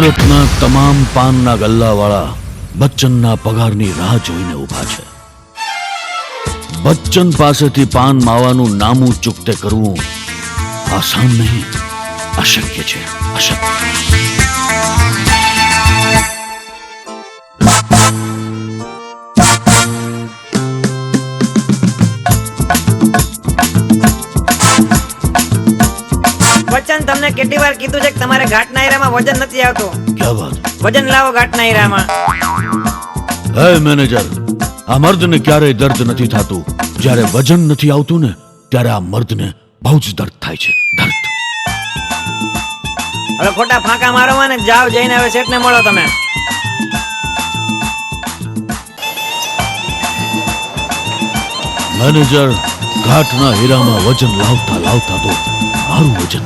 સુરતના તમામ પાનના ગલ્લાવાળા બચ્ચનના પગારની રાહ જોઈને ઊભા છે. બચ્ચન પાસેથી પાન માવાનું નામું ચૂકતે કરવું આસાન નહીં, અશક્ય છે, અશક્ય. બચ્ચન, તમને કેટલી વાર કીધું છે કે તમારે ઘાટના હીરામાં વજન નથી આવતું? ક્યાં વાત? વજન લાવો ઘાટના હીરામાં. હે મેનેજર, આ મર્દને ક્યારેય દર્દ નથી થતું. જ્યારે વજન નથી આવતું ને ત્યારે આ મર્દને બહુ જ દર્દ થાય છે, દર્દ. હવે ખોટા ફાંકા મારો ને જાવ, જઈને હવે શેઠને મળો તમે. મેનેજર, ઘાટના હીરામાં વજન લાવતા લાવતા તો મારું વજન